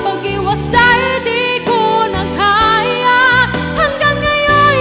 Pag-iwasay di ko nagkaya, hanggang ngayon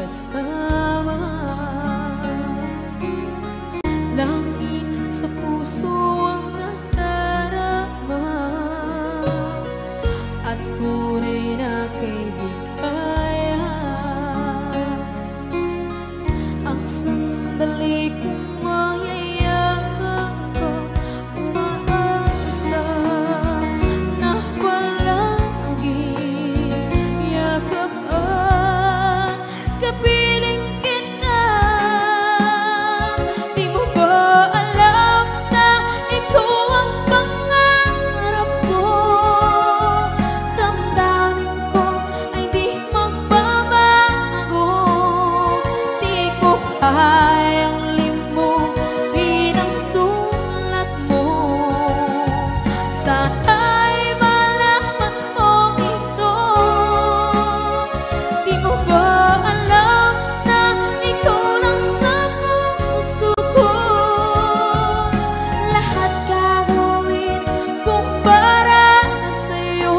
kasama. Langit sa puso ang nadarama, at tunay na kaibigan. Ang sandali kong mayayakap ko, umaasa na palaging yakap at kapiling kita. Di mo ba alam na ikaw ang pangarap ko? Damdamin ko ay di magbabago. Di ko kayang limutin ang tulad mo. Sana'y malaman mo ito. Di mo ba alam na ikaw lang sa puso ko? Lahat gagawin kung para sa'yo.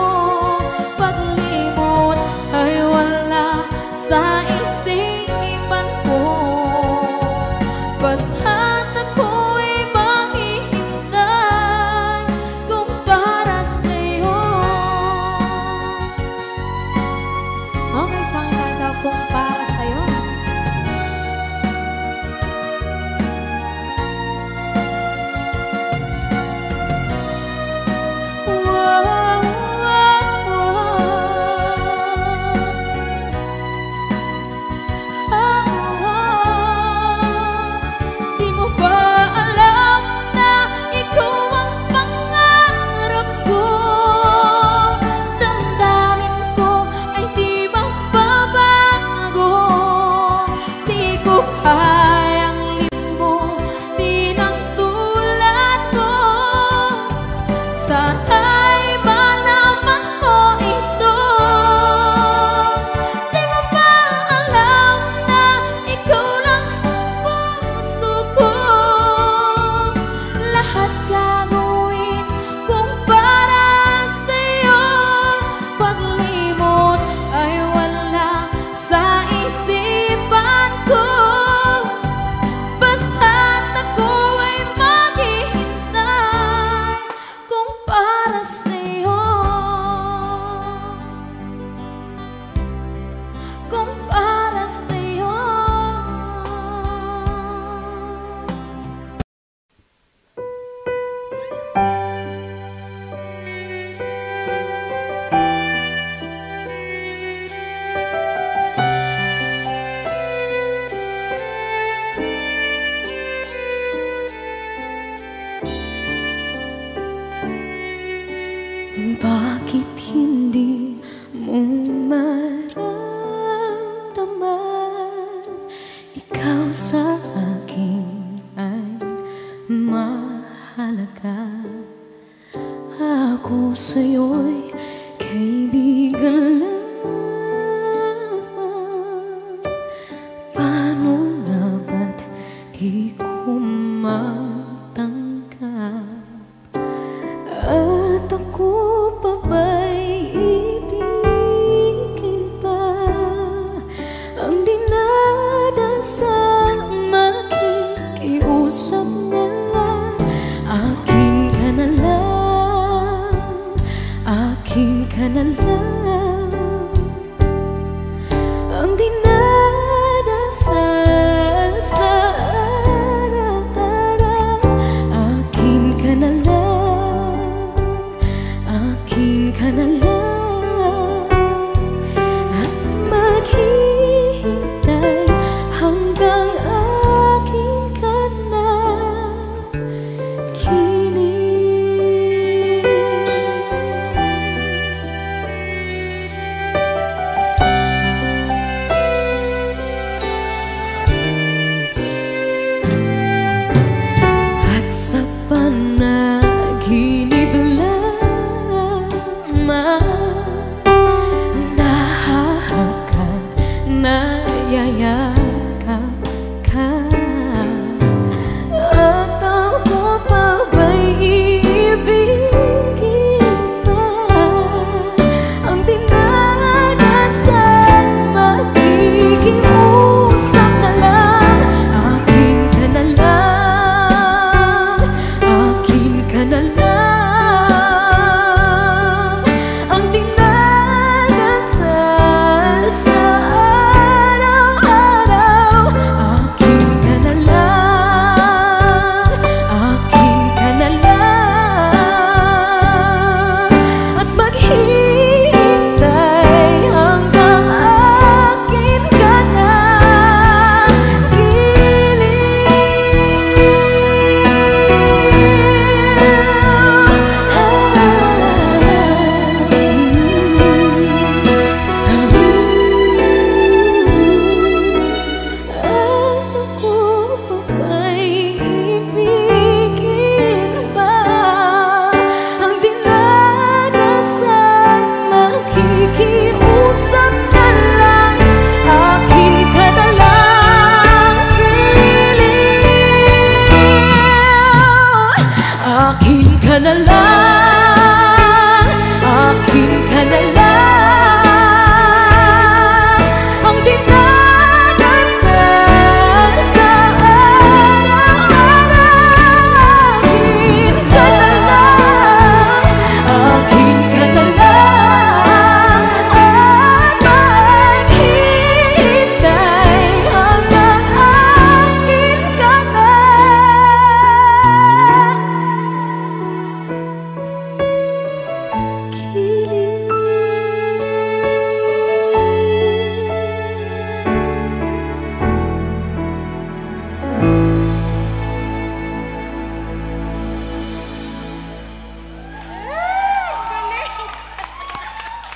Paglimot ay wala sa isipan ko. Basta't ako'y maghihintay kung para sa'yo. Okay, isang kanta kung para sa'yo. Wow, wow, Di mo ba alam na ikaw ang pangarap ko? Damdamin ko ay di magbabago. Di ko kayang limutin ang tulad ko. Sana'y malaman mo ito. Di mo ba alam na ikaw lang sa puso ko? Lahat gagawin kung para sa'yo. Paglimot ay wala sa isipan ko. Basta't ako ay maghihintay kung para sa'yo. Kung para sa'yo. Bakit hindi mo maramdaman? Ikaw sa akin ay mahalaga. Ako sa'yo'y kaibigan lamang. Paano nga ba't di ko matanggap? At ako pa ba'y ibigin pa? Ang dinadasang makikiusap na lang. Akin ka na lang, akin ka na lang. Ang dinadasal sa araw-araw. Akin ka na lang, akin ka na lang. At maghihintay hanggang akin ka na kinig. At sa panaginip lamang nahahagkan, nayayakap ka. At ako pa ba'y ibigin pa? Ang dinadasal magiging ka na lang, akin ka na lang, ang dinadasal sa araw-araw. Akin ka na lang, akin ka na lang, at maghihintay hanggang akin ka na.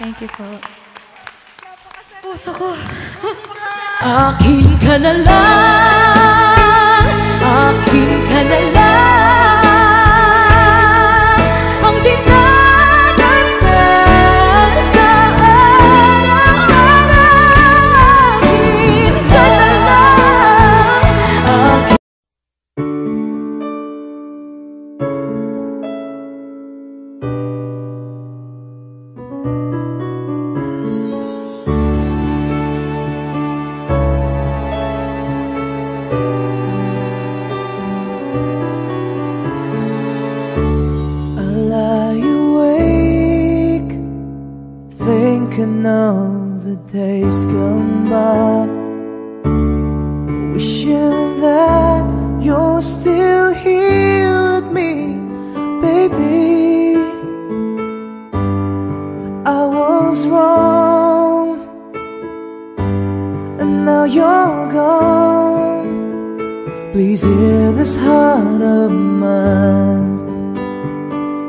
Thank you po. Puso ko. Akin ka na lang, akin ka na lang, ang dinadasal sa araw-araw. Akin ka na lang, akin. Thinking of the days gone by, wishing that you're still here with me, baby. I was wrong, and now you're gone. Please hear this heart of mine,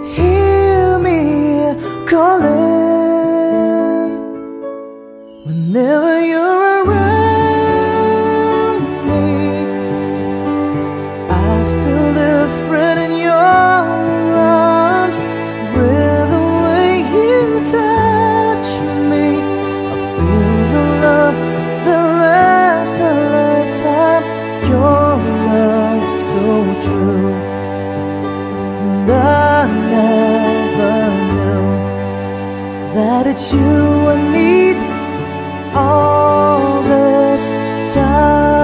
hear me calling. Whenever you're around me, I feel different in your arms. With the way you touch me, I feel the love that lasts a lifetime. Your love so true, and I never knew that it's you I need all this time.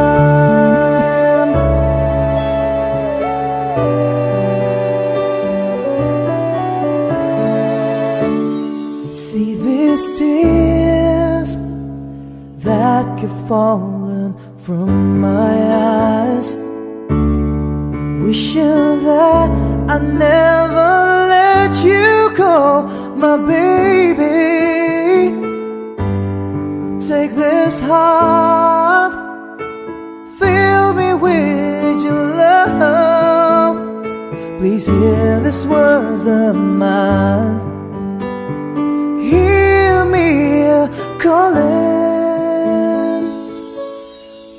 See these tears that keep falling from my eyes, wishing that I never let you go, my baby. Take this heart, fill me with your love. Please hear these words of mine, hear me calling.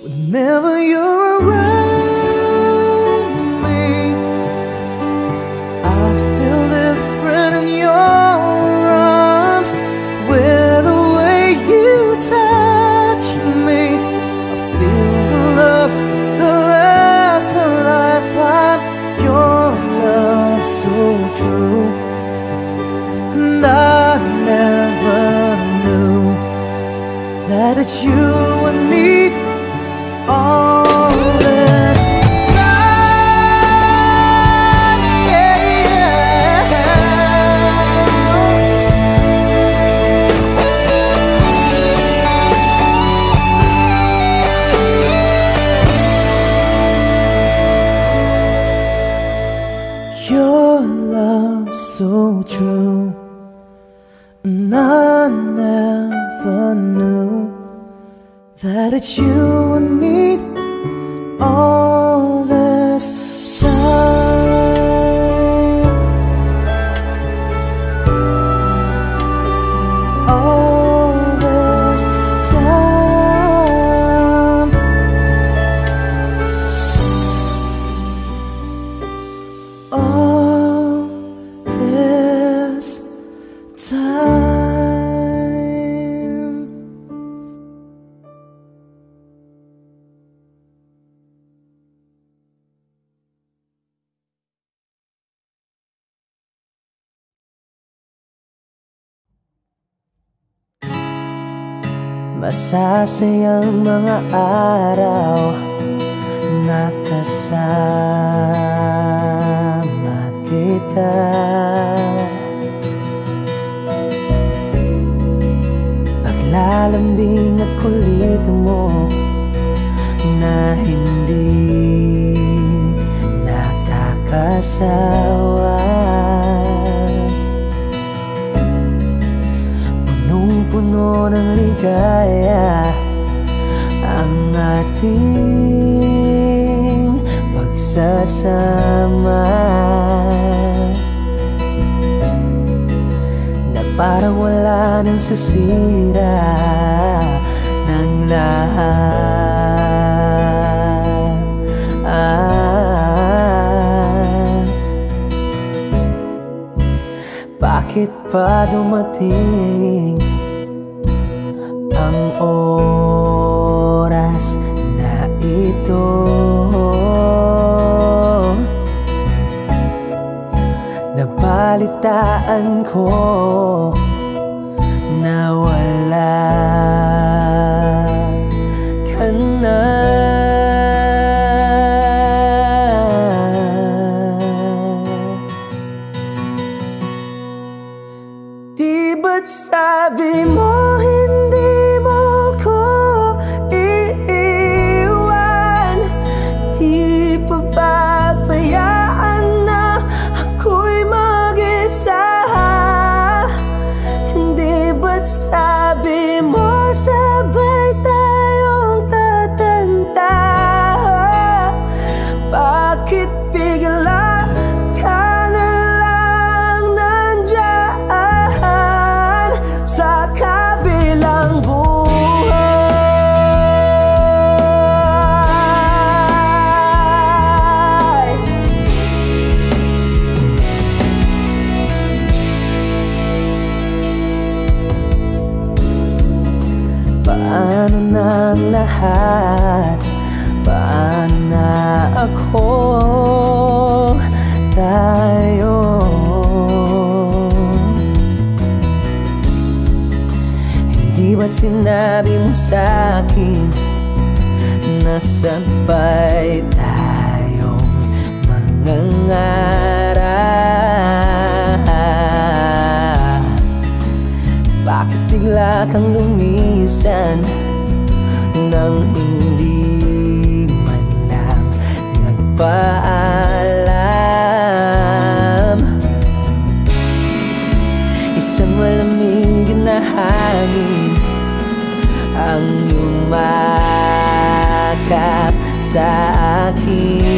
Whenever you're around me, I feel different in your arms. With the way you touch me, I feel the love that lasts a lifetime. Your love so true, and I never knew that it's you I need all this time. Yeah, your love so true, and I never knew that it's you I need all this time. All this time. All this time. masasayang mga araw na kasama kita. Paglalambing at kulit mo na hindi nakakasawa, punong-puno ng ligaya ang ating pagsasama, na parang wala nang sasira ng lahat. Bakit pa dumating ang oras na ito? Nabalitaan ko na wala ka na. Di ba't sabi mo hindi mo ko iiwan? Di pa pabayaan na ako'y mag-isa? Hindi ba't sabi mo sabay tayong tatanda? Bakit bigla ka na lang nandyan sa kabilang buhay? Paano na ang lahat? Paano na ako? Tayo? Hindi ba't sinabi mo sa'kin na sabay tayong mangangarap? Bakit bigla kang lumisan nang hindi man lang nagpaalam? Isang malamig na hangin ang yumakap sa akin,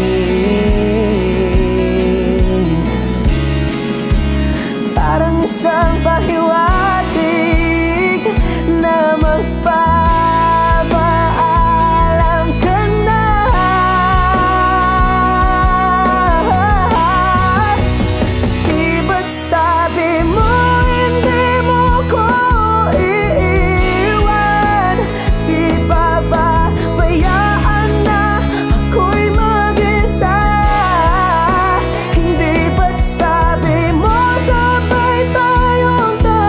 parang isang pahiwatig na magpapaalam ka na. Di ba't sabi mo hindi mo ko iiwan? Di pa pabayaan na ako'y mag-isa? Hindi ba't sabi mo sabay tayong tatanda?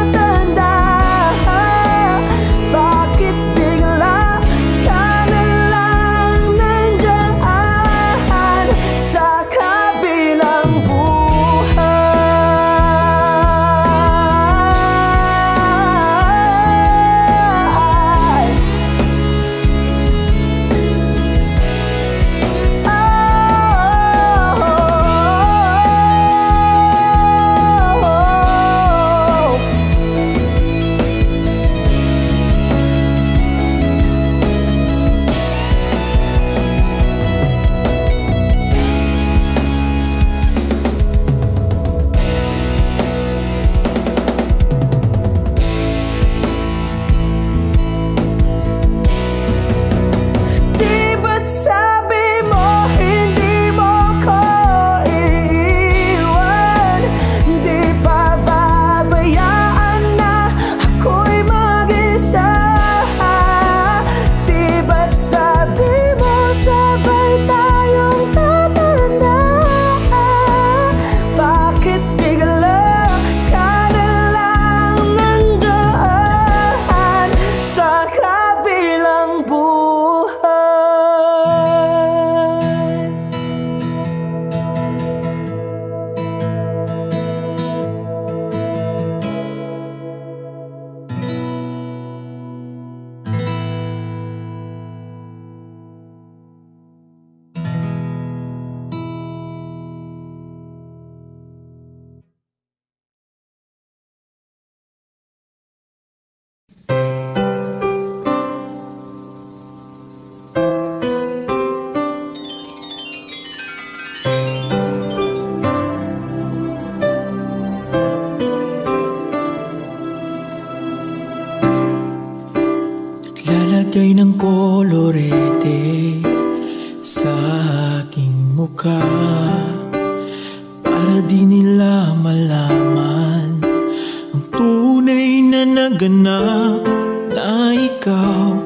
ganap na ikaw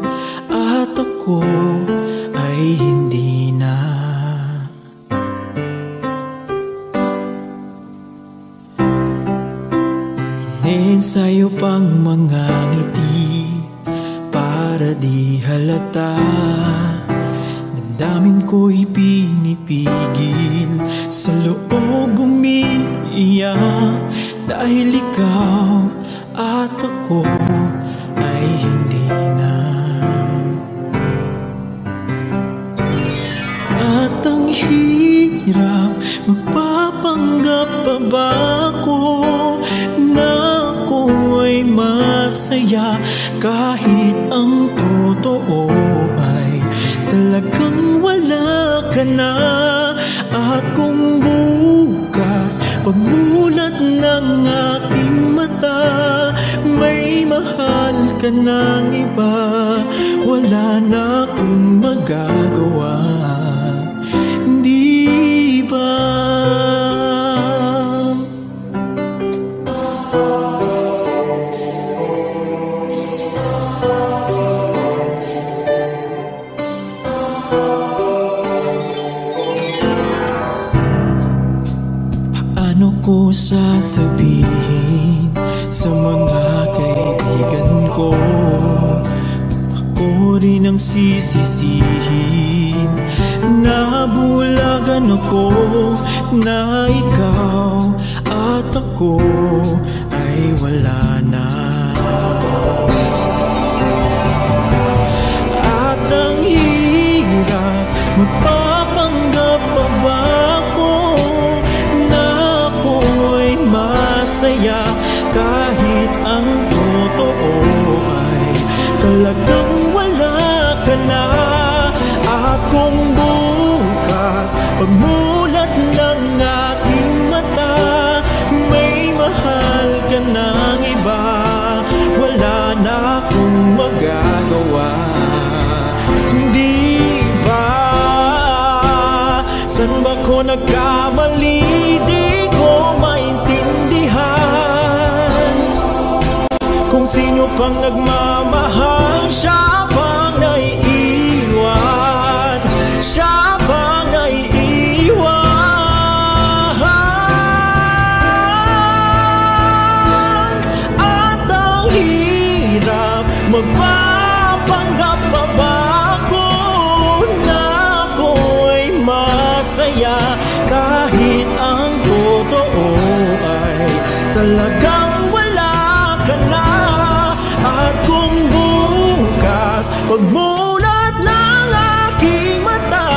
at ako ay hindi na. Iniensayo pang mga ngiti para di halata. Damdamin ko'y pinipigil, sa loob umiiyak, dahil ikaw at ako ay hindi na. At ang hirap, magpapanggap pa ba ako na ako ay masaya, kahit ang totoo ay talagang wala ka na. At kung bukas pagmulat ng aking mata, may mahal ka ng iba, wala na akong magagawa, di ba? Paano ko sasabihin sa mga kaibigan ko, ako rin ang sisisihin, nabulagan ako na ikaw at ako ay wala na. At ang hirap, magpapanggap pa ba ako na ako ay masaya, kahit ang totoo ay talagang wala ka na. At kung bukas pagmulat ng aking mata, may mahal ka ng iba, wala na akong magagawa, hindi ba? San ba ko nagkamali? Di ko maintindihan. Kung sino pang nagmamahal, siya pang naiiwan, siya pang naiiwan. At ang hirap, magpapanggap pa ba ako na ako ay masaya, kahit ang totoo ay talagang wala ka na. At kung bukas pagmulat ng aking mata,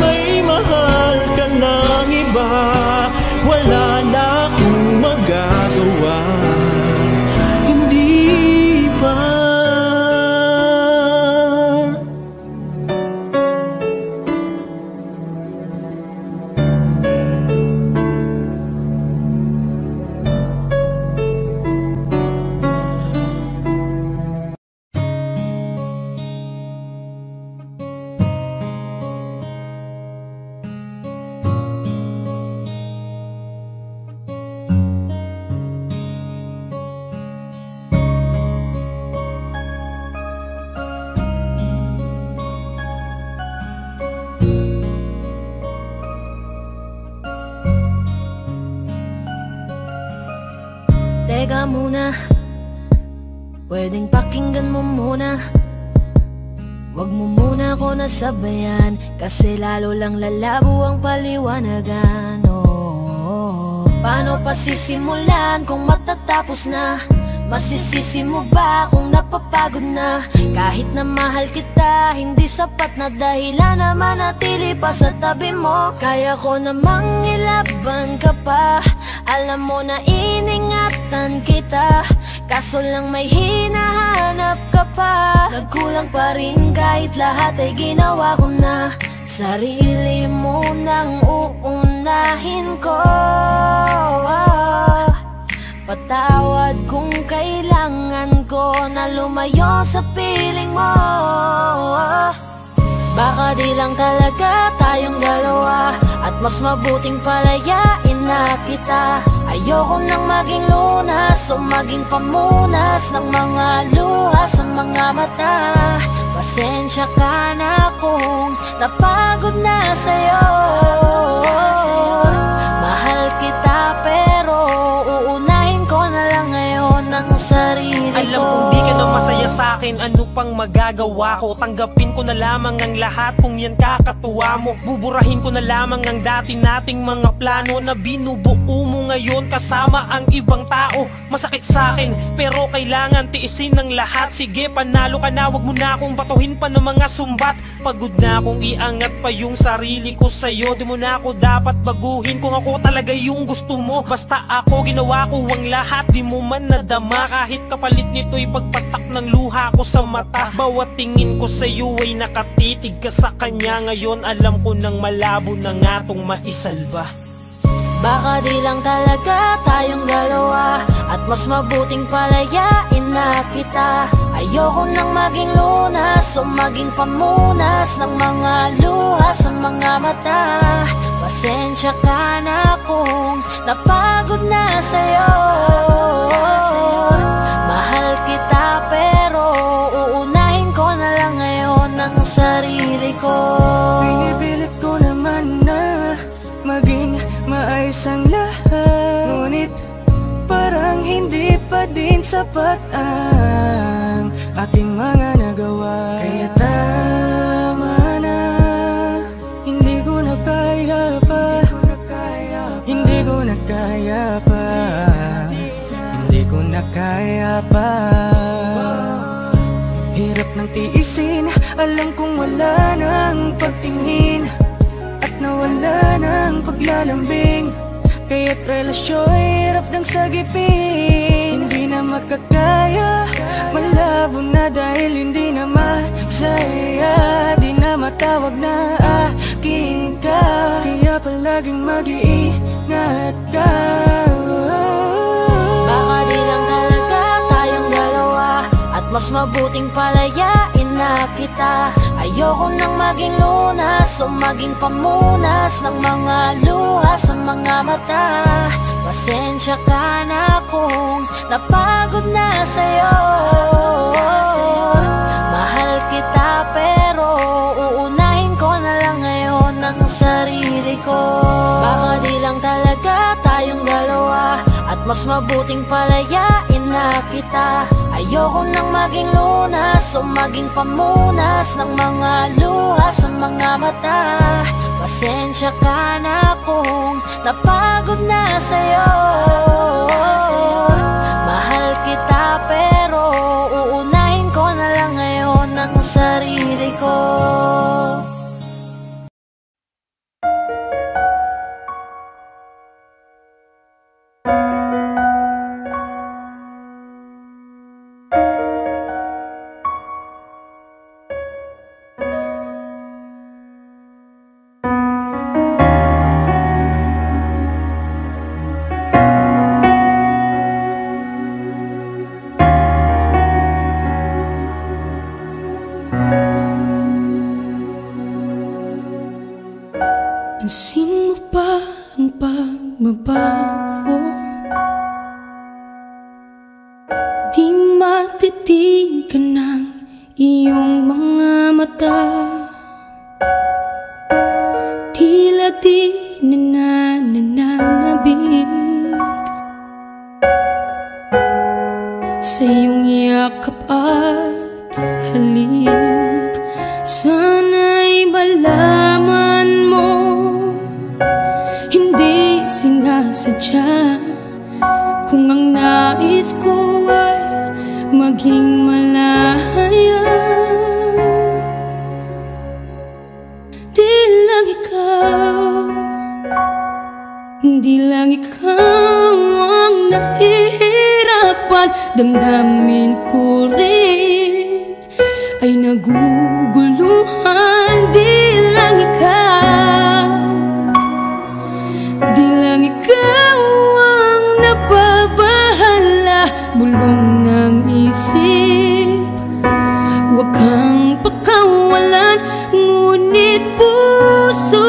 may mahal ka ng iba, wala na akong magagawa, hindi ba? Teka muna, pwedeng pakinggan mo muna, wag mo muna ako nasabayan, kasi lalo lang lalabo ang paliwanagan. Oh, paano pa sisimulan kung matatapos na? Masisisi mo ba kung napapagod na? Kahit na mahal kita, hindi sapat na dahilan na manatili pa sa tabi mo. Kaya ko namang ilaban ka pa, alam mo na iningatan kita, kaso lang may hinahanap ka pa. Nagkulang pa rin kahit lahat ay ginawa ko na, sarili mo nang uunahin ko. Patawad kung kailangan ko na lumayo sa piling mo. Baka di lang talaga tayong dalawa, at mas mabuting palayain na kita. Ayoko nang maging lunas o maging pamunas ng mga luha sa mga mata. Pasensya ka na kung napagod na sa'yo. Mahal kita pero uunahin ko na lang ngayon ang sarili ko. Alam kong di ka na masaya sa'kin, ano pang magagawa ko? Tanggapin ko na lamang ang lahat kung yan kakatuwa mo. Buburahin ko na lamang ang dati nating mga plano na binubuo mo ngayon kasama ang ibang tao. Masakit sa'kin pero kailangan tiisin ng lahat. Sige, panalo ka na, wag mo na akong batuhin pa ng mga sumbat. Pagod na akong iangat pa yung sarili ko sa'yo. Di mo na ako dapat baguhin kung ako talaga yung gusto mo. Basta ako, ginawa ko ang lahat, di mo man nadama. Kahit kapalit nito'y pagpatak ng luha ko sa mata. Bawat tingin ko sa'yo ay nakatitig ka sa kanya. Ngayon alam ko nang malabo na nga tong maisalba. Baka di lang talaga tayong dalawa, at mas mabuting palayain na kita. Ayoko nang maging lunas o maging pamunas ng mga luha sa mga mata. Pasensya ka na kung napagod na sa'yo. Mahal kita pero uunahin ko na lang ngayon ang sarili ko. Pinipilit ko naman na maging maayos ang lahat, ngunit parang hindi pa din sapat ang aking mga nagawa. Kaya tama na, hindi ko na kaya pa, hindi ko na kaya pa, hindi ko na kaya pa. Hirap ng tiisin, alam kong wala nang pagtingin at nawala ng paglalambing. Kaya't relasyo'y hirap ng sagipin. Hindi na makakaya, malabo na dahil hindi na masaya. Di na matawag na akin ka, kaya palaging mag-iingat ka. Baka di lang talaga tayong dalawa, at mas mabuting palayain na kita. Ayoko nang maging lunas o maging pamunas ng mga luha sa mga mata. Pasensya ka na kung napagod na sa'yo. Mahal kita pero uunahin ko na lang ngayon ang sarili ko. Baka di lang talaga tayong dalawa, at mas mabuting palayain na kita. Ayoko nang maging lunas o maging pamunas ng mga luha sa mga mata. Pasensya ka na kung napagod na sa'yo. Mahal kita pero uunahin ko na lang ngayon ang sarili ko. Pansin mo ba ang pagbabago? Di matitigan ng iyong mga mata. Tila di nananabig sa iyong yakap at halik. Sana'y malaman mo, hindi sinasadya. Kung ang nais ko ay maging malaya, di lang ikaw, di lang ikaw ang nahihirapan. Damdamin ko rin ay naguguluhan. Di lang ikaw, di lang ikaw ang nababahala. Bulong ng isip, huwag kang pakawalan. Ngunit puso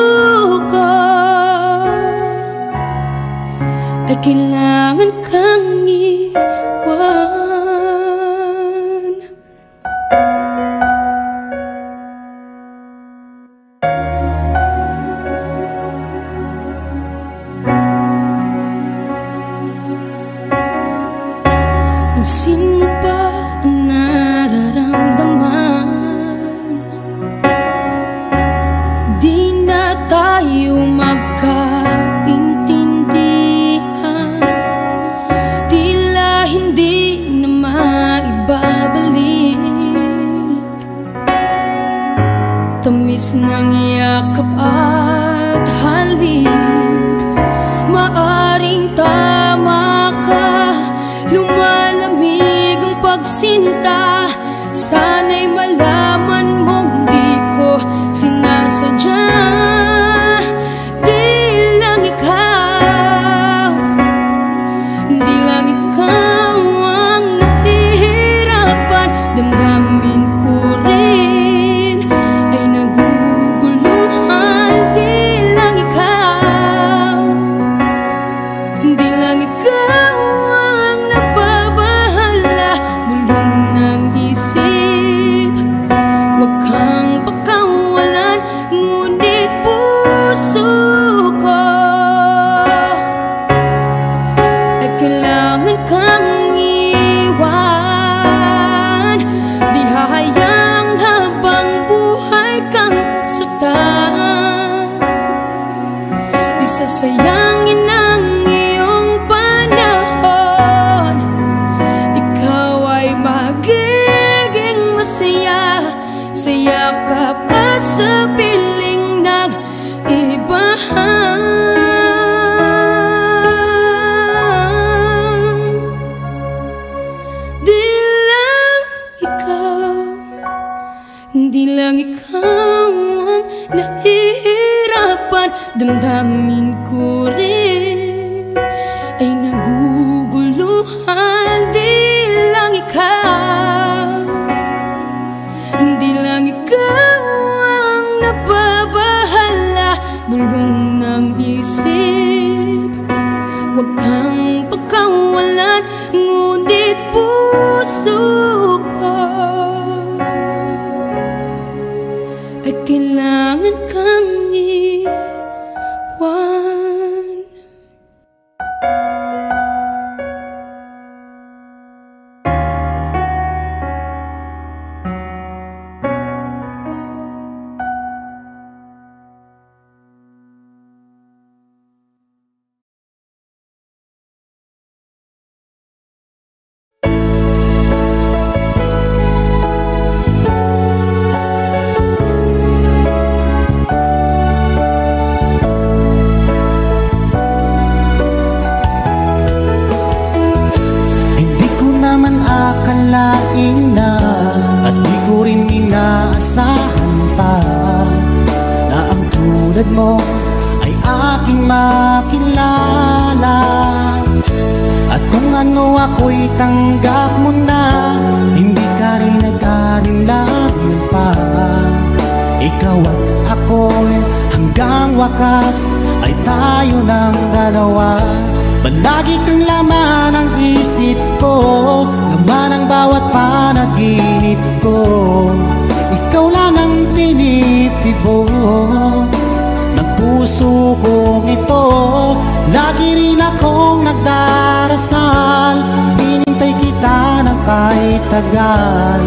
ko ay kailangan kang iwan. Sino ba ang nararamdaman? Di na tayo magkaintindihan, tila hindi na maibabalik. Tamis ng yakap at halik, maaring tama ka. Lumalamig ang pagsinta, sana'y malaman mong di ko sinasadya. Di lang ikaw ang nahihirapan. Damdamin ko rin ay naguguluhan. Di lang ikaw kang iwan. Di hahayang habang buhay kang saktan. Di sasayangin ang iyong panahon. Ikaw ay magiging masaya sa yakap at sa piling ng iba. Di lang ikaw ang nahihirapan. Damdamin ko rin ay naguguluhan. Di lang ikaw ang nababahala. Bulong ng isip, huwag kang pagkawalan. Ngunit puso ko ay kailangan kang iwan. Akalain na at di ko rin inaasahan pa na ang tulad mo ay aking makilala. At kung ano ako'y tanggap mo na, hindi ka rin nag-alinlangan pa. Ikaw at ako'y hanggang wakas ay tayo ng dalawa. Palagi kang laman ng isip ko, laman ng bawat panaginip ko. Ikaw lang ang tinitibo ng puso kong ito. Lagi rin akong nagdarasal, hinintay kita ng kahit tagal.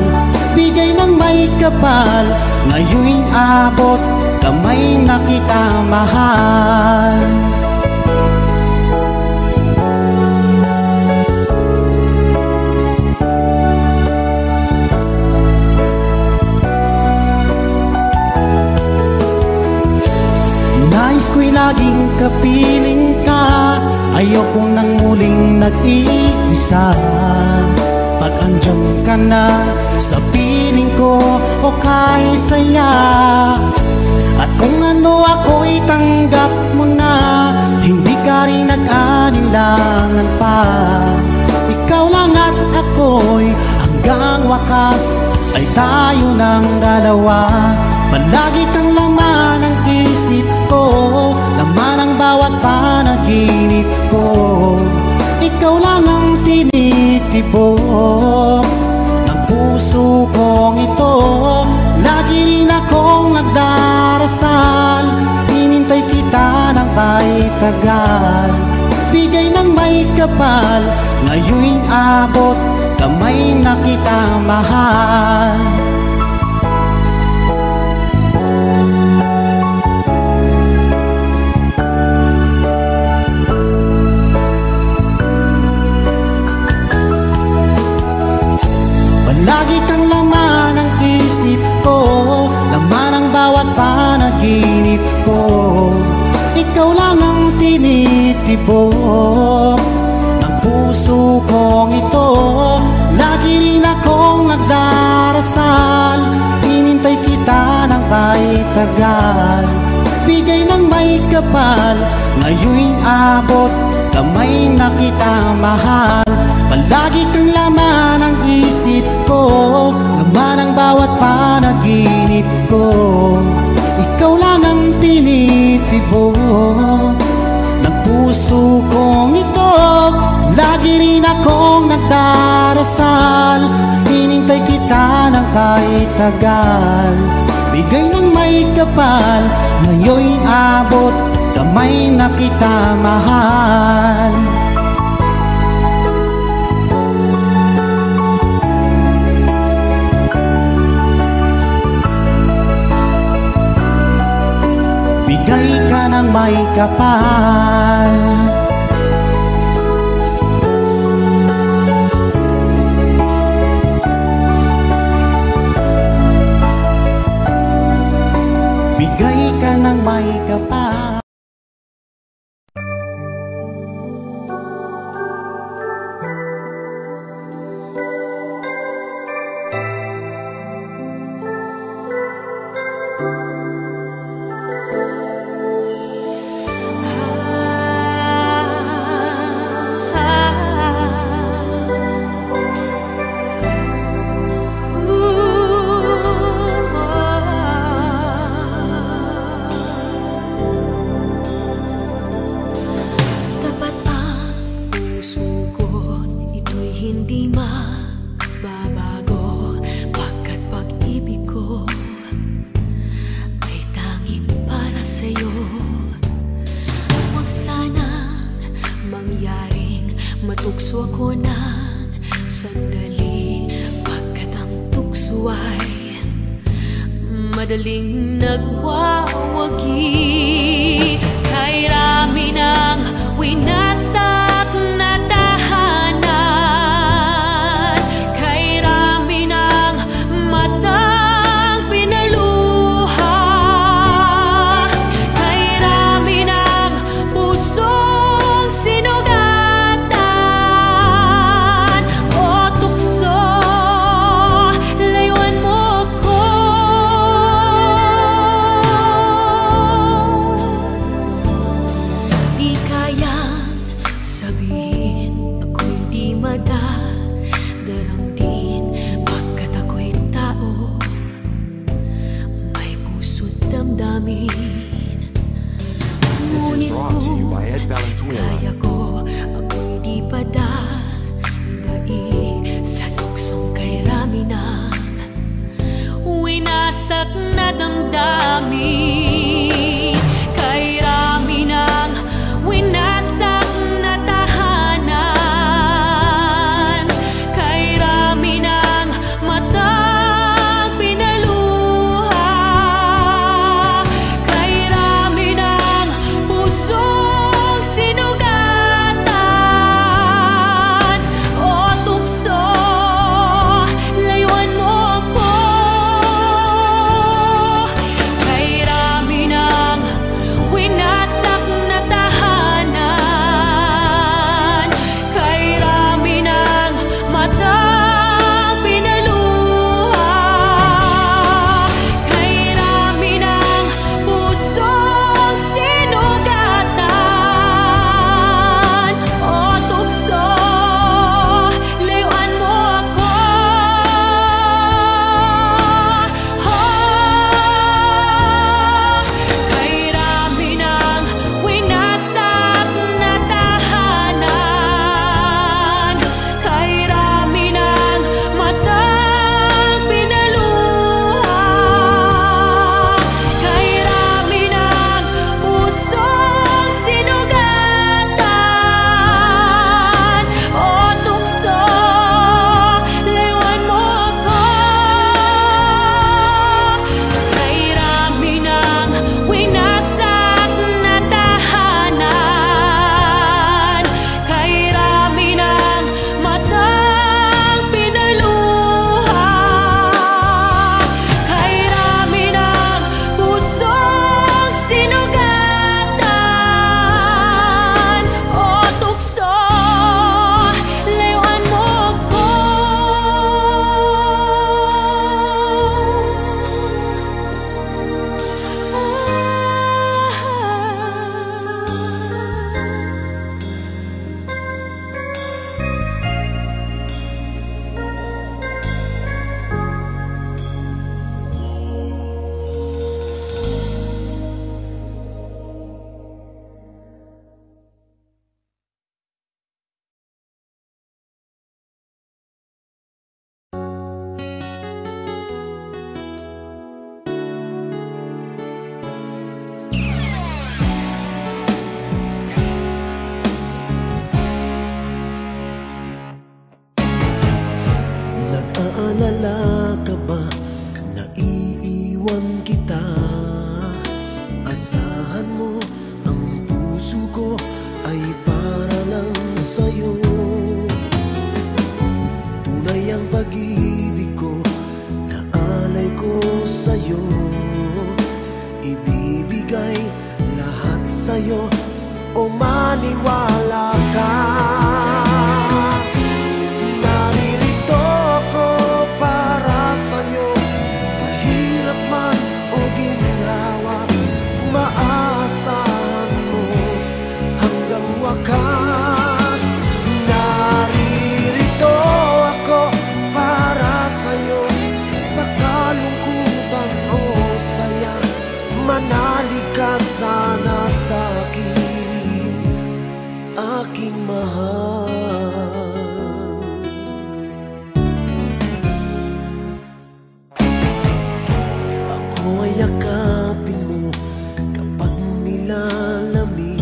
Bigay ng may kapal, ngayon'y abot kamay na kita mahal. Nais ko'y laging kapiling ka, ayoko nang muling nag-iisa. Pag andyan ka na sa piling ko, okay saya. At kung ano ako'y tanggap mo na, hindi ka rin nag-alinlangan pa. Ikaw lang at ako'y hanggang wakas ay tayo ng dalawa. Palagi kang laman ng isip ko, laman ang bawat panaginip ko. ikaw lang ang tinitibok ng puso kong ito. Lagi rin akong nagdarasal, hinintay kita ng kahit tagal. Bigay ng may kapal, ngayon'y abot, kamay na kita mahal. Lagi kang laman ng isip ko, laman ang bawat panaginip ko. Ikaw lang ang tinitibok ng puso kong ito. Lagi rin akong nagdarasal, hinintay kita ng kahit tagal. Bigay ng may kapal, ngayon'y abot, kamay na kita mahal. Palagi kang laman ng isip ko, laman ang bawat panaginip ko. Ikaw lang ang tinitibok ng puso kong ito. Lagi rin akong nagdarasal, hinintay kita ng kahit tagal. Bigay ng may kapal, ngayon'y abot, kamay na kita mahal. Bigay ka ng may kapal. Bigay ka ng may kapal. Matukso ako ng sandali, pagkat ang tukso ay madaling nagwawagi. Kay rami ng winasak na tahanan, kay rami ng matang pinaluha, kay rami ng pusong sinugatan. Ngunit kung kaya ko, ako'y di padadaig sa tuksong kay rami ng winasak na damdamin, kay rami ng winasak na tahanan, kay rami ng matang pinaluha, kay rami ng pusong sinugatan. O tukso, layuan mo ko, kay rami magtitiwala ka. Naririto ako para sa'yo, sa hirap man o ginhawa, maaasahan mo hanggang wakas. Naririto ako para sa'yo, sa kalungkutan o saya, manalig ka sana sa'kin, aking mahal. Ako ay yakapin mo kapag nilalamig,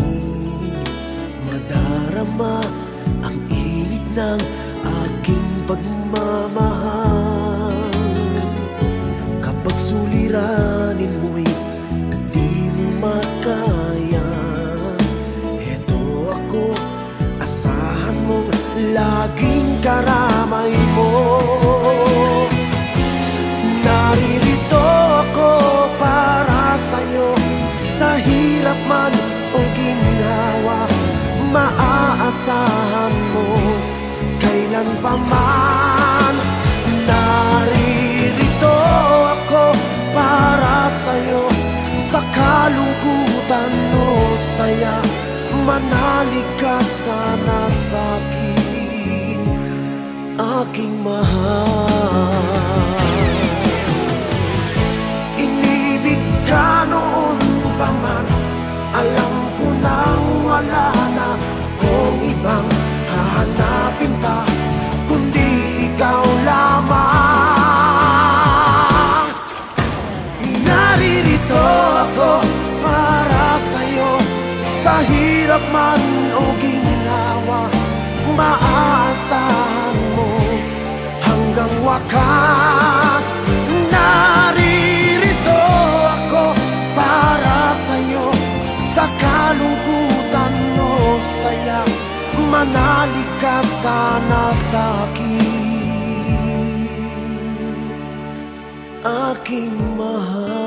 madarama ang init ng aking pagmamahal. Kapag suliranin mo'y di mo makaya, eto ako, asahan mong laging karamay mo. Naririto ako para sa'yo, sa hirap man o ginhawa, maaasahan mo kailan pa man. Naririto ako para sa'yo, sa kalungkutan o saya, manalig ka sana sa'kin, aking mahal. Inibig ka noon pa man, alam ko nang wala na kung ibang hahanapin pa, kundi ikaw lamang. Naririto ako para sa'yo, sa hirap man o ginhawa, maaasahan mo hanggang wakas. Naririto ako para sa'yo, sa kalungkutan o saya, manalig ka sana sa'kin, aking mahal.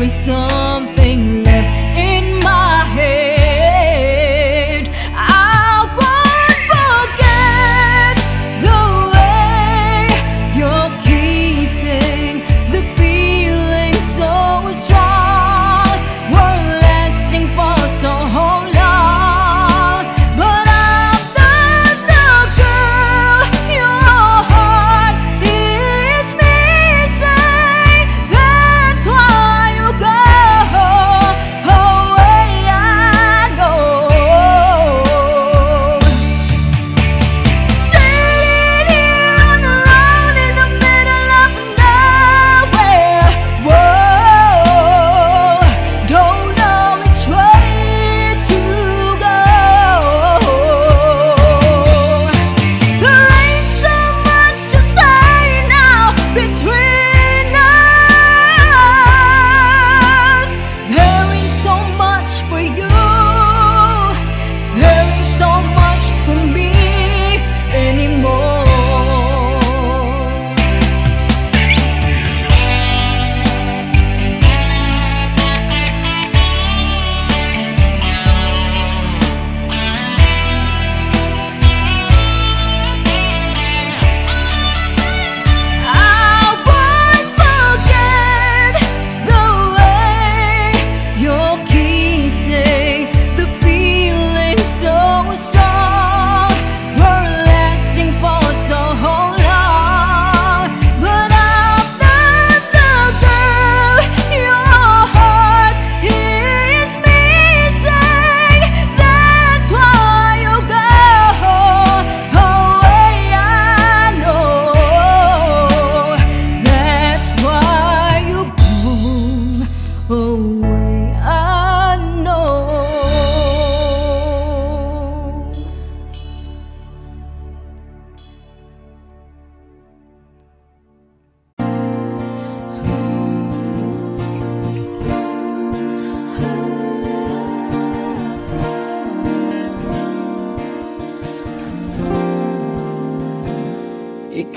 Something left in my head. I won't forget the way you're kissing, the feeling so strong, were lasting for so long. But I'm not the girl your heart is missing. That's why you go.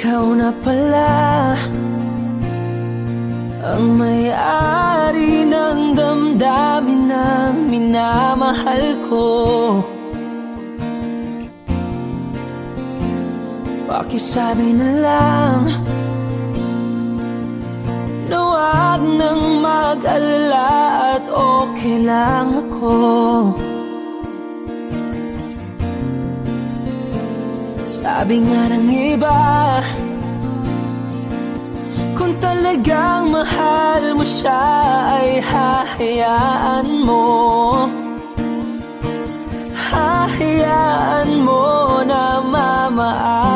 ikaw na pala ang may-ari ng damdamin ng minamahal ko. Pakisabi na lang na wag nang mag-alala at okay lang ako. Sabi nga ng iba, kung talagang mahal mo siya ay hahayaan mo. Hahayaan mo na mamaalam.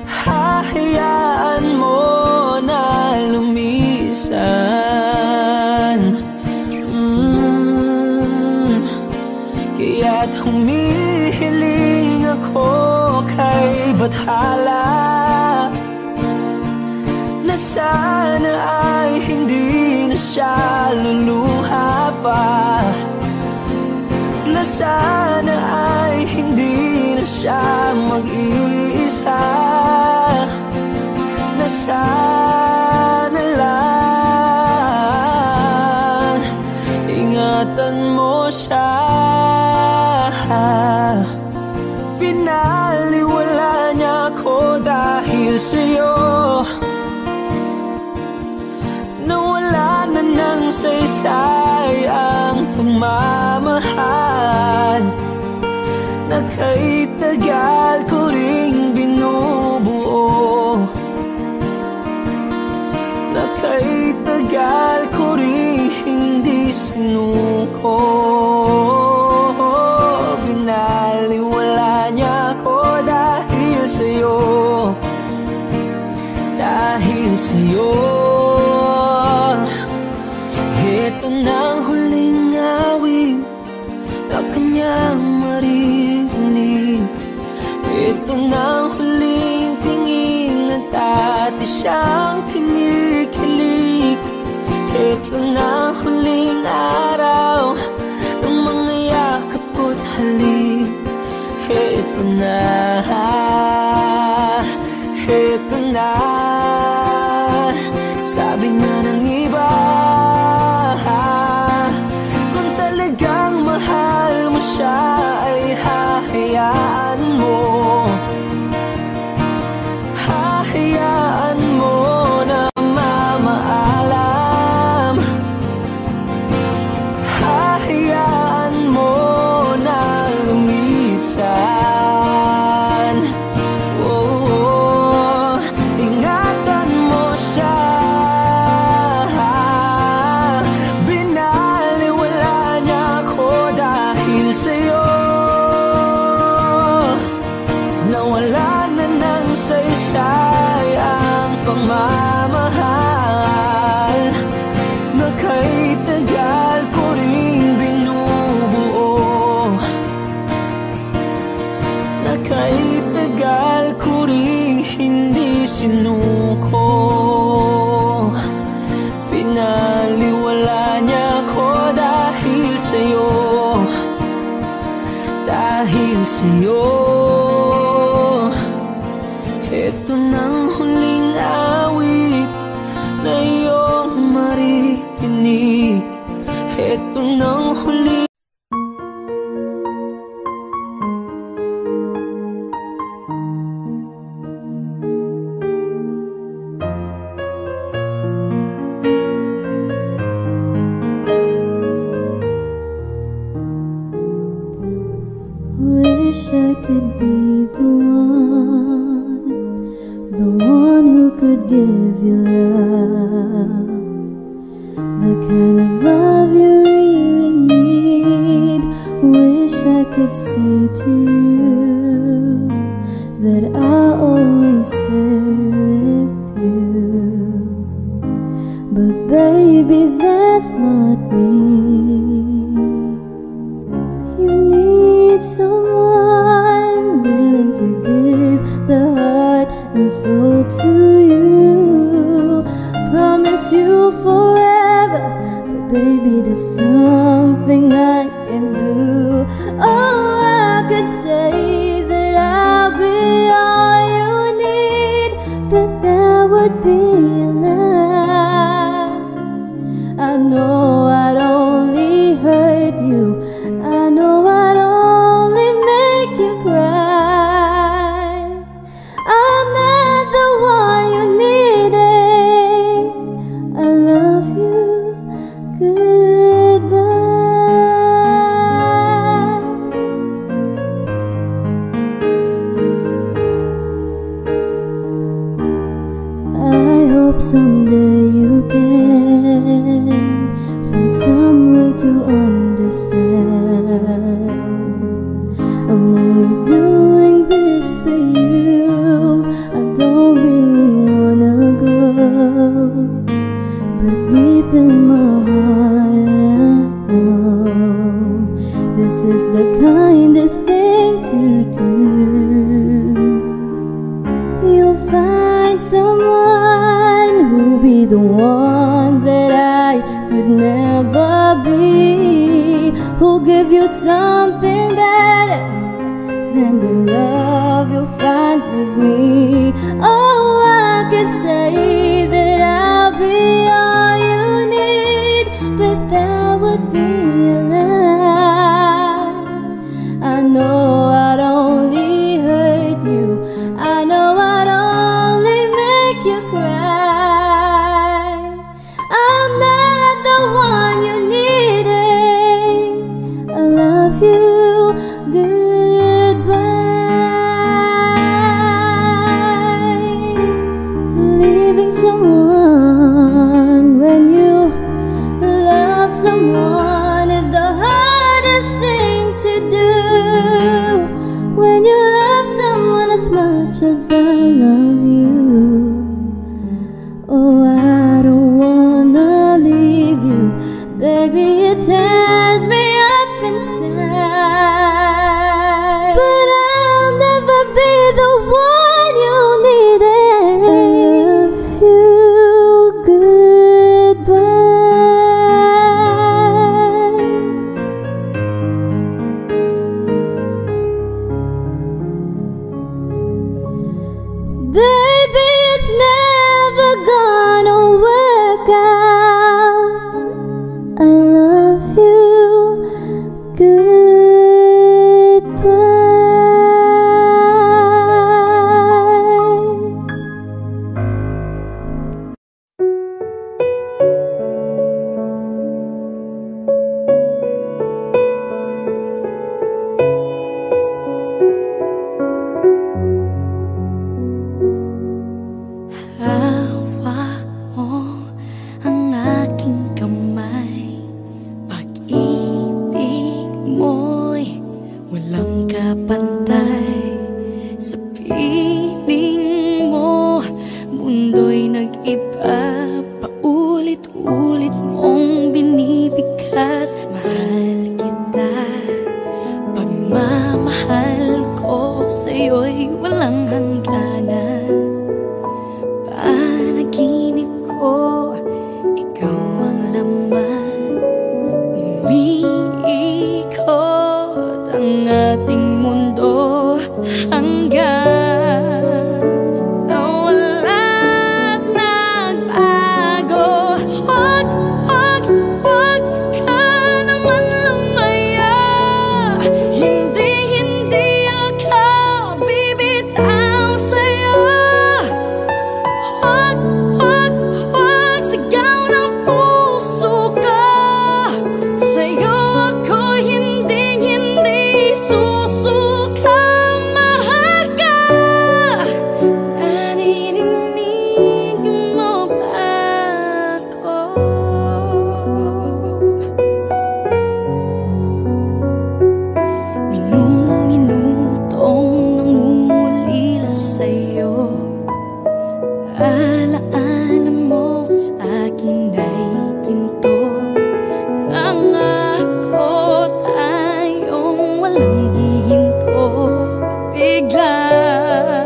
Hahayaan mo na lumisan. Kaya't humihiling ako kay Bathala na sana ay hindi na siya luluha pa, na sana ay hindi na siya mag-iisa, na sana lang ingatan mo siya. Pinaliwala niya ako dahil sa'yo, nawala na ng saysay ang pagmamahal na kay tagal ko ring binubuo, na kay tagal ko ring hindi sinuko. Binaliwala niya ako dahil sa'yo, dahil sa'yo. Ito na ang huling awit na kanyang maririnig. Ito na ang huling tingin at dati siyang kinikilig. Ito na ang huling araw ng mga yakap ko't halik. Ito na, ito na. Sabi nga ng iba, kung talagang mahal mo siya ay hahayaan mo. Hahayaan mo na mamaalam. Hahayaan mo na lumisan. Oh, ingatan mo siya. Nawala na ng saysay ang pagmamahal na kay tagal ko ring binubuo, na kay tagal ko ring hindi sinuko. Pinaliwala niya ko dahil sa'yo, dahil sa'yo. Ito nang huling awit na iyong maririnig. Ito nang huling Wish I could be the one who could give you love, the kind of love you really need. Wish I could say to you that I'll always stay with you, but baby, that's not me. You need someone willing to give the heart and soul to you. Promise you forever, but baby, there's something I can do. Oh, I could say that would be enough. I know I'd only hurt you, I know I'd only make you cry. I'm not the one you needed. I love you, goodbye. I hope someday you can find some way to understand. I'm only doing this for you. I don't really wanna go, but deep in my heart I know this is the kindest thing to do. You'll find someone who'll be the one that I could never be, who'll give you something better than the love you'll find with me. Oh, I could say that I'll be all you need, but that would be a lie. I know I'd only hurt you, I know I'd only make you cry. I'm not the one you needed. I love you, goodbye. Leaving someone when you love someone is the hardest thing to do. When you love someone as much as I love you, oh, I don't wanna leave you, baby, it tears me up inside. But I'll never be the one you needed. I love you, goodbye. Baby, it's never gonna work out. I love you, goodbye. Hawak mo ang aking kamay, pag-ibig mo'y walang kapantay. Sa piling mo, mundo'y nag-iba, paulit-ulit mong binibigkas. Mahal kita, pagmamahal ko sa'yo'y walang hangganan. Panaginip ko, ikaw ang laman. Umiikot ang ating mundo hanggang nawala't nagbago. Huwag, huwag, huwag ka naman lumaya. Hindi, hindi ako bibitaw sa'yo. Huwag, huwag, huwag, sigaw ng puso ko. Sa'yo ako hindi susuka. Mahal ka, naririnig mo ba ako? Minu-minutong nangungulila sa'yo. Alaala mo sa akin ay ginto. Nangako tayong walang hihinto. Biglang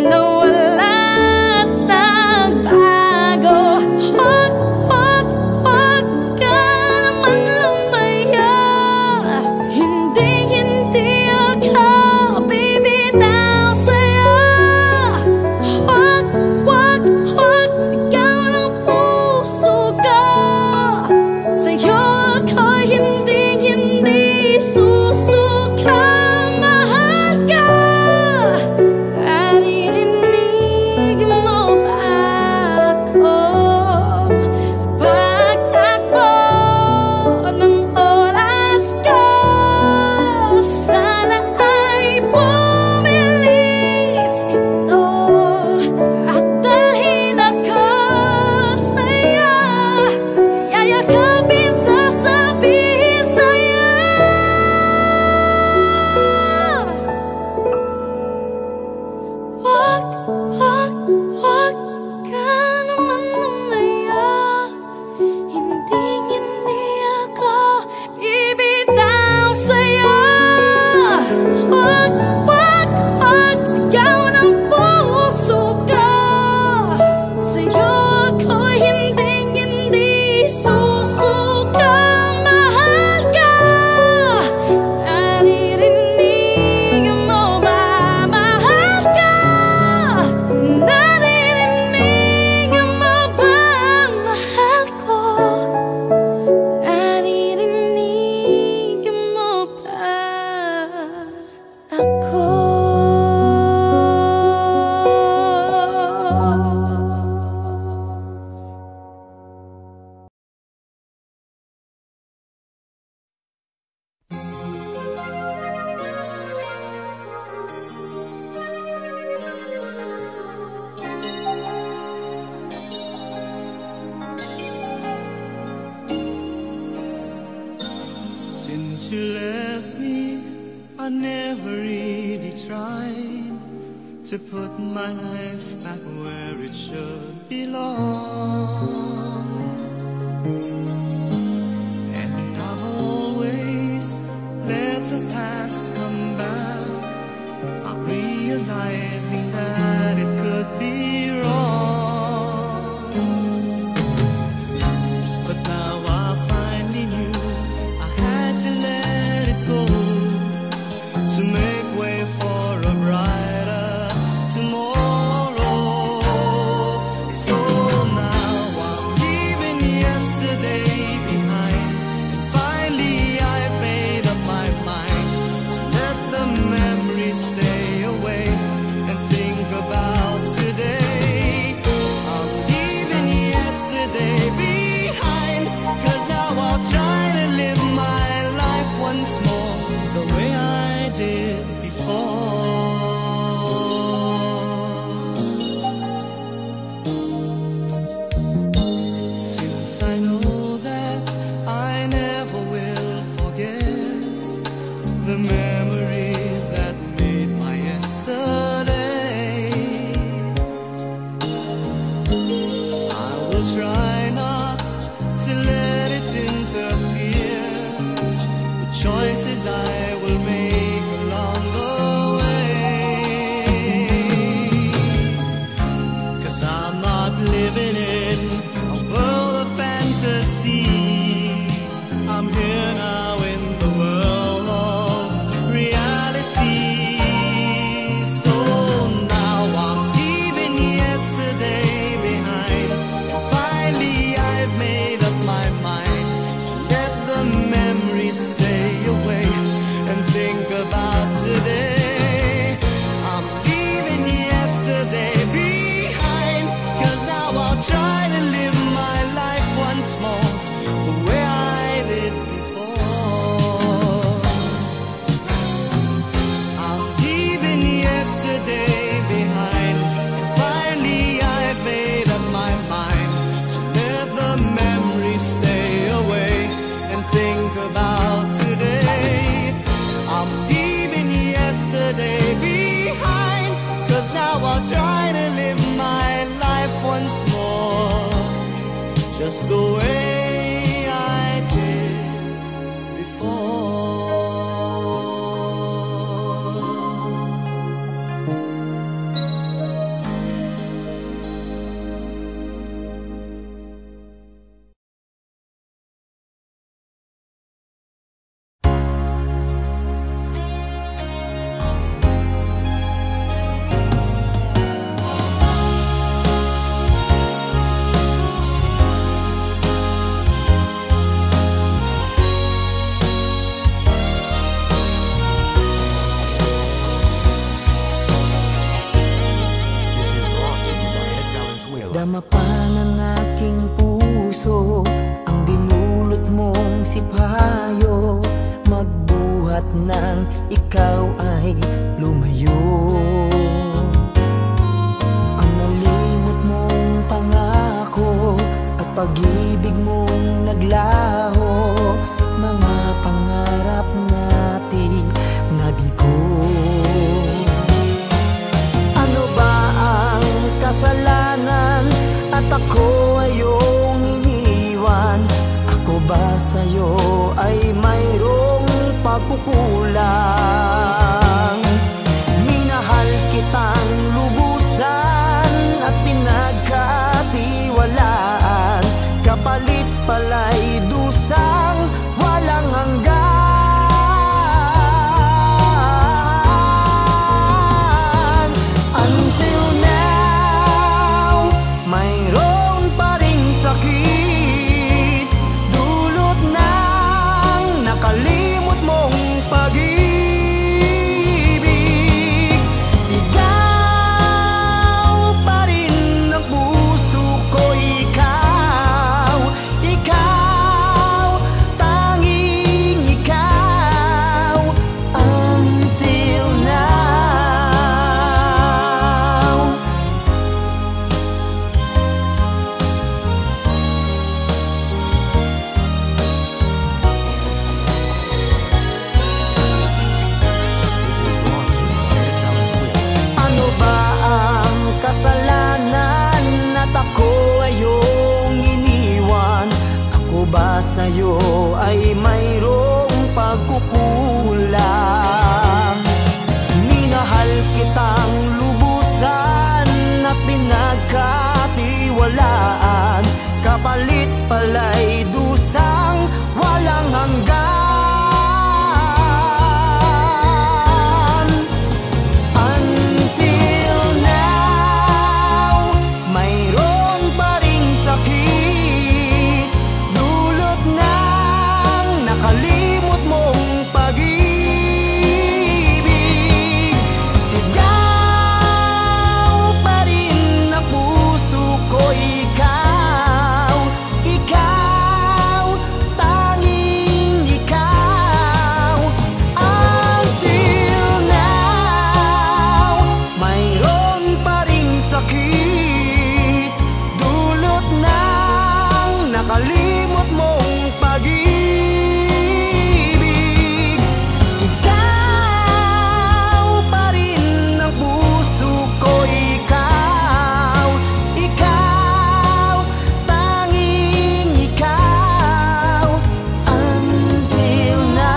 nawala't nagbago. Huwag, huwag, huwag ka naman lumaya. Hindi, hindi ako bibitaw sa'yo. Huwag, huwag, I never really tried to put my life back where it should belong. And I've always let the past come back, not realizing that it could be wrong. But now I finally knew I had to let it go to make way for a brighter tomorrow. So now I'm leaving yesterday behind, and finally I've made up my mind to let the memories stay away and think about today. I'm leaving yesterday behind, 'cause now I'll try to live my life once more the way I did before. Since I know that I never will forget the memories that made my yesterday, I will try not to let it interfere with choices I will make along the way. 'Cause I'm not living in a world of fantasies. I'm here now in the world of reality. So now I'm leaving yesterday behind, and finally I've made up my mind to let the memories stay away and think about today. I'm leaving yesterday behind, 'cause now I'll try to live my life once more the way I did before. I'm leaving yesterday behind, and finally I've made up my mind to let the memories stay away and think about today. I'm leaving yesterday behind, 'cause now I'll try to live my life once more just the way I did before. Dama pa ng aking puso ang dinulot mong sipayo, magbuhat ng ikaw ay lumayo. Ang nalimot mong pangako at pag-ibig mong naglaho, mga pangarap natin nabigo. Ano ba ang kasalanan at ako ay iyong iniwan? Ako ba sa'yo ay mayroong pagkukulang? Minahal kitang lubusan at pinagkatiwalaan, kapalit pala'y dusang walang hanggan. Until now, mayroon pa ring sakit, dulot ng nakalimot mong pag-ibig. kapalit pala'y dusang walang hanggan. Until now, mayroon pa ring sakit, dulot ng nakalimot mong pag-ibig. Sigaw pa rin ang puso ko, ikaw, ikaw, tanging ikaw. Until now, mayroon pa ring sakit, dulot ng nakalimot mong pag-ibig. Sigaw pa rin ang puso ko, ikaw, ikaw, tanging ikaw. Until now.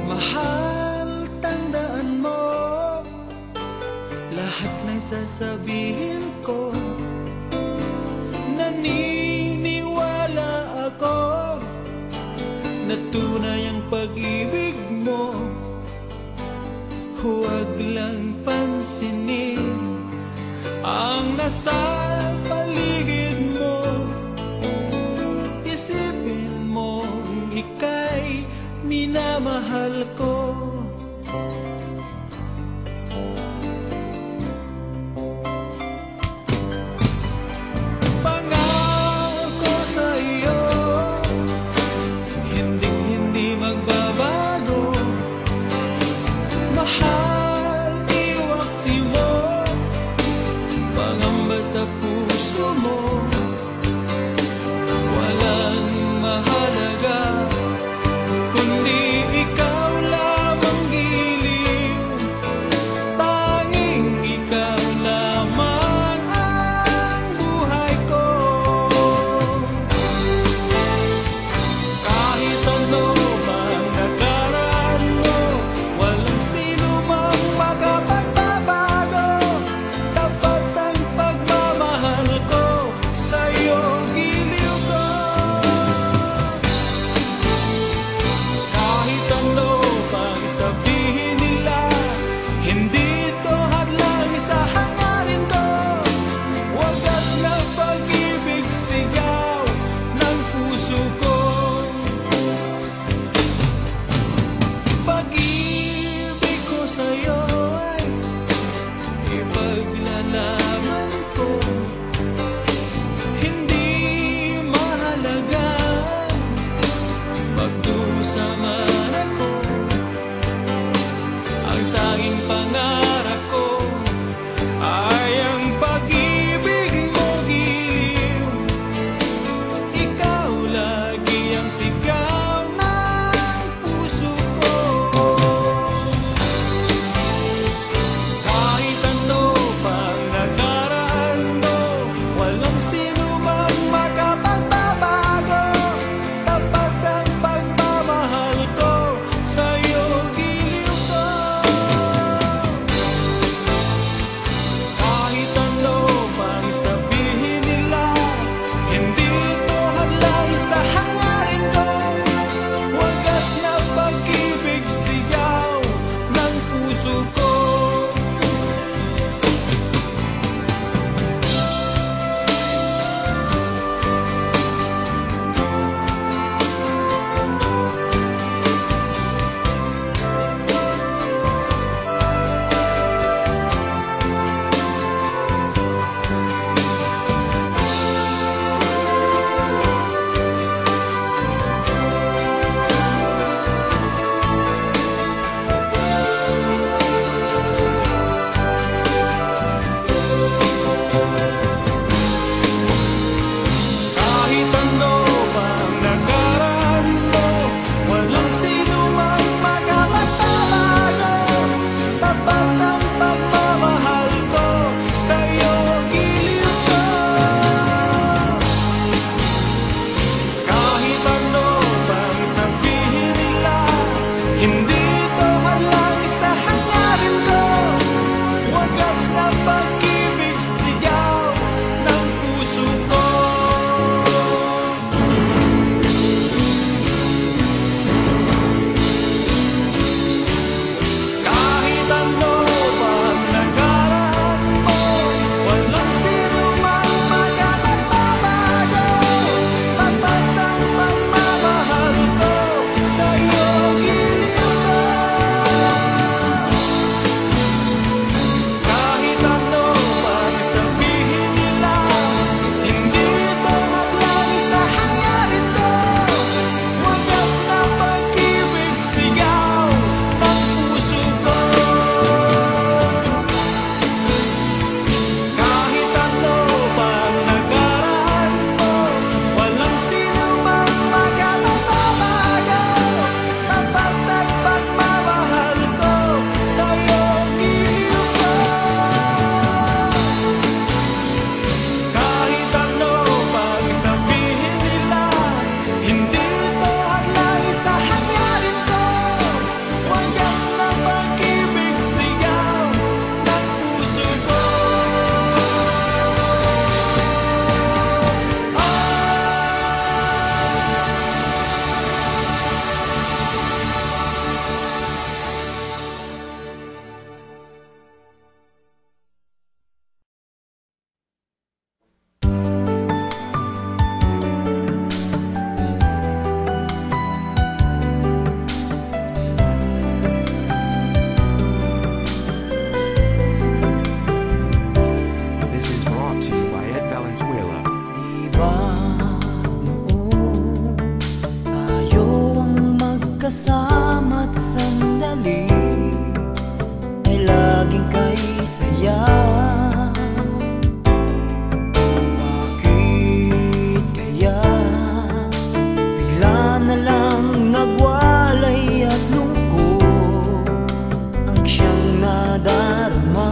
Mahal, tandaan mo lahat ng sasabihin ko. Naniniwala ako na tunay ang pag-ibig mo. Huwag lang pansinin ang nasa paligid mo. Isipin mo ika'y minamahal ko. Pangako sa iyo, hindi magbabago. Mahal, iwaksi mo, pangamba sa puso mo. Walang mahalaga kundi ikaw lamang giliw. Tanging ikaw lamang ang buhay ko. Kahit ano mang nakaraan mo, walang sino mang makapagbabago. Tapat ang pagmamahal ko, sa'yo giliw ko. Kahit ano pang sabihin nila, hindi ito hadlang sa hangarin ko. Wagas na pag-ibig, sigaw ng puso ko. Pag-ibig ko sa'yo ay ipaglalaban ko. Hindi mahalaga magdusa man ako, ang tanging pangarap ay laging kay saya. Bakit kaya bigla na lang nagwalay at lungkot ang siyang nadarama?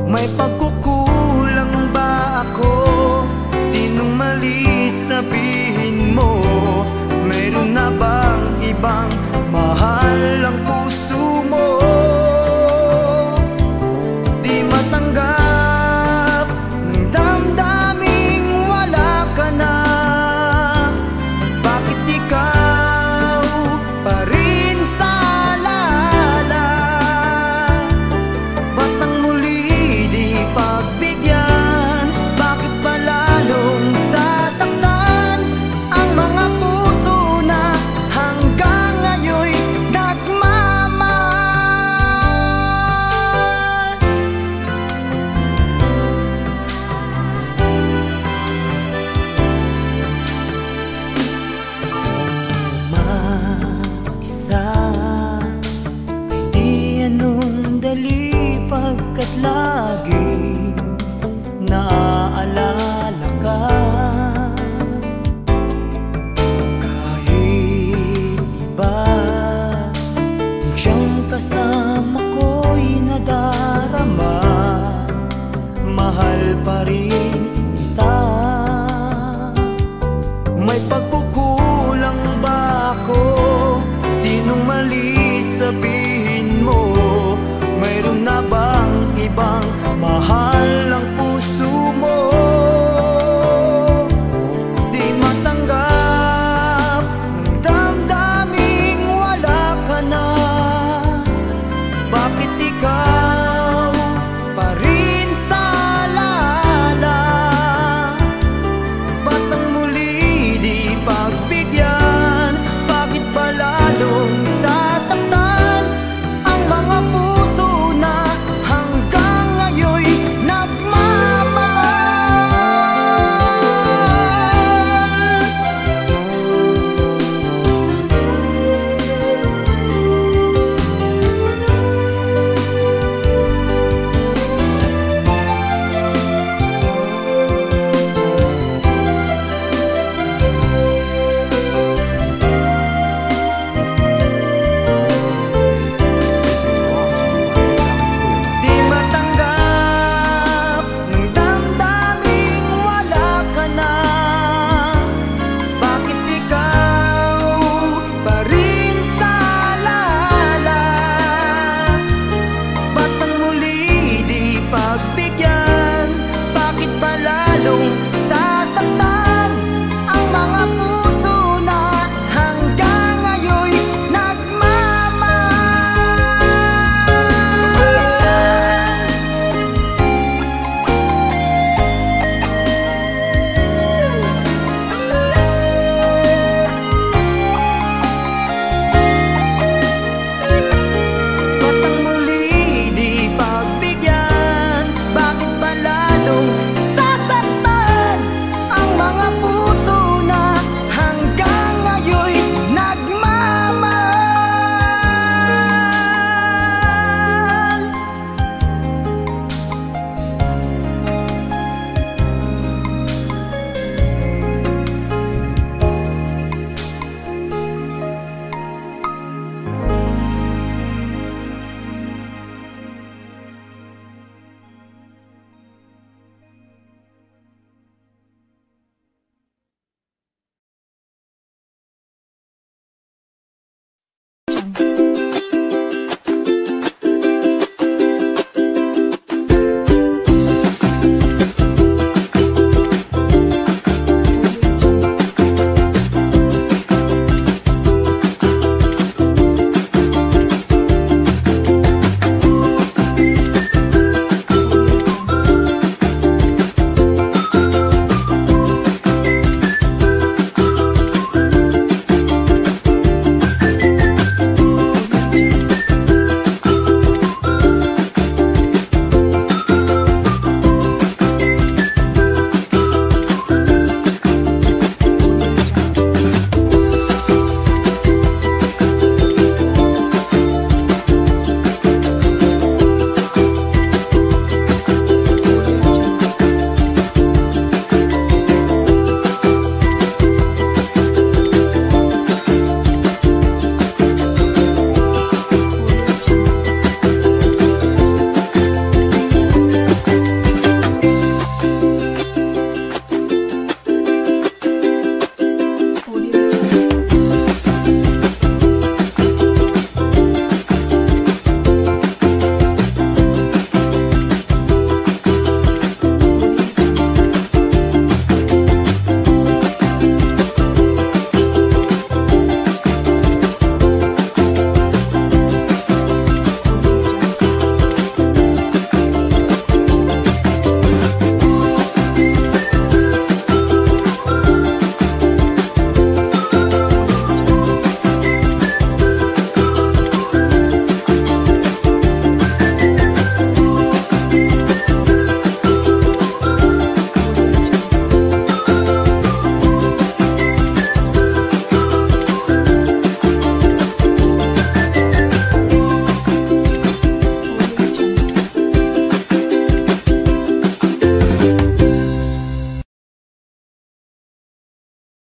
May pagkukulang ba ako? Sinong mali sabihin mo? Mayroon na bang ibang mahal ang puso mo? Di matanggap ng damdaming wala ka na. Bakit ikaw pa rin sa alala? Ba't ang muli di pagbigyan? Bakit pa lalong sasaktan ang mga puso na hanggang ngayon'y nagmamahal? Mag-isa ay di anong dali pagkat laging naaalala ka. Kahit iba ang siyang kasama ko'y nadarama, mahal pa rin